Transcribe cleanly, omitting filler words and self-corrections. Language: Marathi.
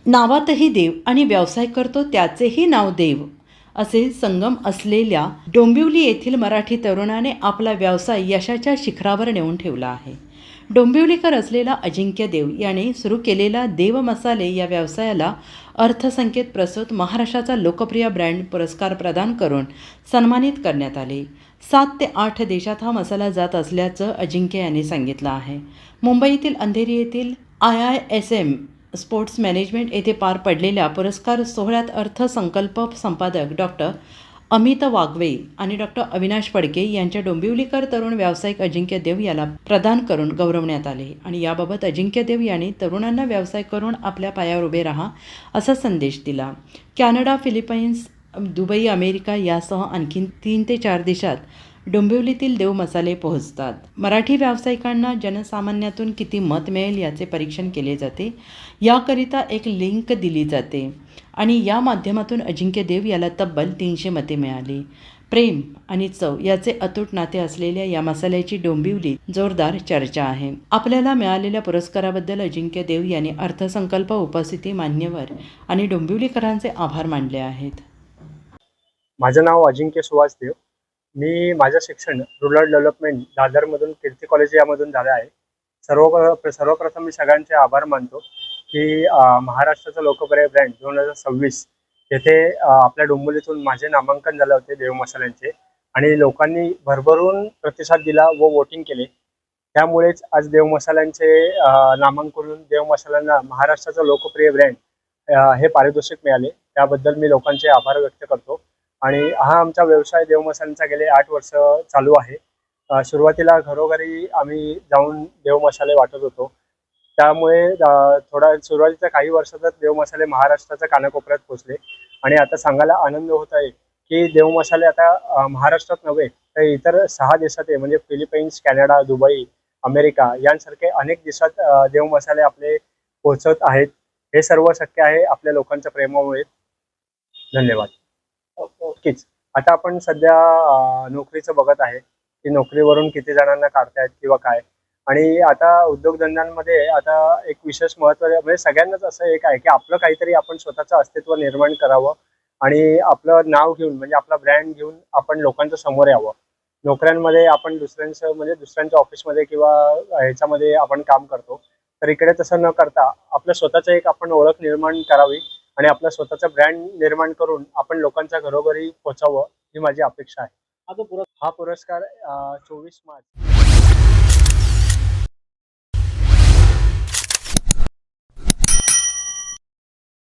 नावातही देव आणि व्यवसाय करतो त्याचेही नाव देव असे संगम असलेल्या डोंबिवली येथील मराठी तरुणाने आपला व्यवसाय यशाच्या शिखरावर नेऊन ठेवला आहे. डोंबिवलीकर असलेला अजिंक्य देव याने सुरू केलेला देव मसाले या व्यवसायाला अर्थसंकेत प्रसूत महाराष्ट्राचा लोकप्रिय ब्रँड पुरस्कार प्रदान करून सन्मानित करण्यात आले. 7 ते 8 देशात हा मसाला जात असल्याचं अजिंक्य यांनी सांगितलं आहे. मुंबईतील अंधेरी येथील IISM स्पोर्ट्स मॅनेजमेंट येथे पार पडलेल्या पुरस्कार सोहळ्यात अर्थसंकल्प संपादक डॉक्टर अमित वाघवे आणि डॉक्टर अविनाश फडके यांच्या डोंबिवलीकर तरुण व्यावसायिक अजिंक्य देव याला प्रदान करून गौरवण्यात आले. आणि याबाबत अजिंक्य देव यांनी तरुणांना व्यवसाय करून आपल्या पायावर उभे राहा असा संदेश दिला. कॅनडा, फिलिपाईन्स, दुबई, अमेरिका यासह आणखी 3 ते 4 देशात डोंबिवलीतील देव मसाले पोहोचतात. मराठी व्यावसायिकांना जनसामान्यातून किती मत मिळेल याचे परीक्षण केले जाते. याकरिता एक लिंक दिली जाते आणि या माध्यमातून अजिंक्य देव याला तब्बल 300 मते मिळाली. प्रेम आणि चव याचे अतूट नाते असलेल्या या मसाल्याची डोंबिवलीत जोरदार चर्चा आहे. आपल्याला मिळालेल्या पुरस्काराबद्दल अजिंक्य देव यांनी अर्थसंकल्प, उपस्थिती, मान्यवर आणि डोंबिवलीकरांचे आभार मानले आहेत. माझं नाव अजिंक्य सुहास देव. मी माझं शिक्षण रुरल डेव्हलपमेंट दादरमधून कीर्ती कॉलेज यामधून झालं आहे. सर्वप्रथम मी सगळ्यांचे आभार मानतो की महाराष्ट्राचा लोकप्रिय ब्रँड 2026 येथे आपल्या डोंबिवलीतून माझे नामांकन झाले होते देव मसाल्यांचे आणि लोकांनी भरभरून प्रतिसाद दिला व वोटिंग केले. त्यामुळेच आज देव मसाल्यांचे नामांकन देव मसाल्यांना महाराष्ट्राचा लोकप्रिय ब्रँड हे पारितोषिक मिळाले. त्याबद्दल मी लोकांचे आभार व्यक्त करतो. आणि हा आमचा व्यवसाय देव मसाल्यांचा गेले 8 वर्ष चालू आहे. सुरुवातीला घरोघरी आम्ही जाऊन देव मसाले वाटत होतो. त्यामुळे सुरुवातीच्या काही वर्षातच देव मसाले महाराष्ट्राच्या कानाकोपऱ्यात पोहोचले आणि आता सांगायला आनंद होत आहे की देव मसाले आता महाराष्ट्रात नव्हे तर इतर 6 देशात आहे, म्हणजे फिलिपाईन्स, कॅनडा, दुबई, अमेरिका यांसारखे अनेक देशात देव मसाले आपले पोहोचत आहेत. हे सर्व शक्य आहे आपल्या लोकांच्या प्रेमामुळे. धन्यवाद. ओकेच. आता आपण सध्या नोकरीचं बघत आहे की नोकरीवरून किती जणांना काढतायत किंवा काय. आणि आता उद्योगधंद्यांमध्ये आता एक विशेष महत्त्व म्हणजे सगळ्यांनाच असं एक आहे की आपलं काहीतरी आपण स्वतःचं अस्तित्व निर्माण करावं आणि आपलं नाव घेऊन म्हणजे आपला ब्रँड घेऊन आपण लोकांच्या समोर यावं. नोकऱ्यांमध्ये आपण दुसऱ्यांच्या ऑफिसमध्ये किंवा ह्याच्यामध्ये आपण काम करतो, तर इकडे तसं न करता आपलं स्वतःचं एक आपण ओळख निर्माण करावी आणि आपला स्वतःचा ब्रँड निर्माण करून आपण लोकांच्या घरोघरी पोहोचावं ही माझी अपेक्षा आहे. हा पुरस्कार 24 मार्च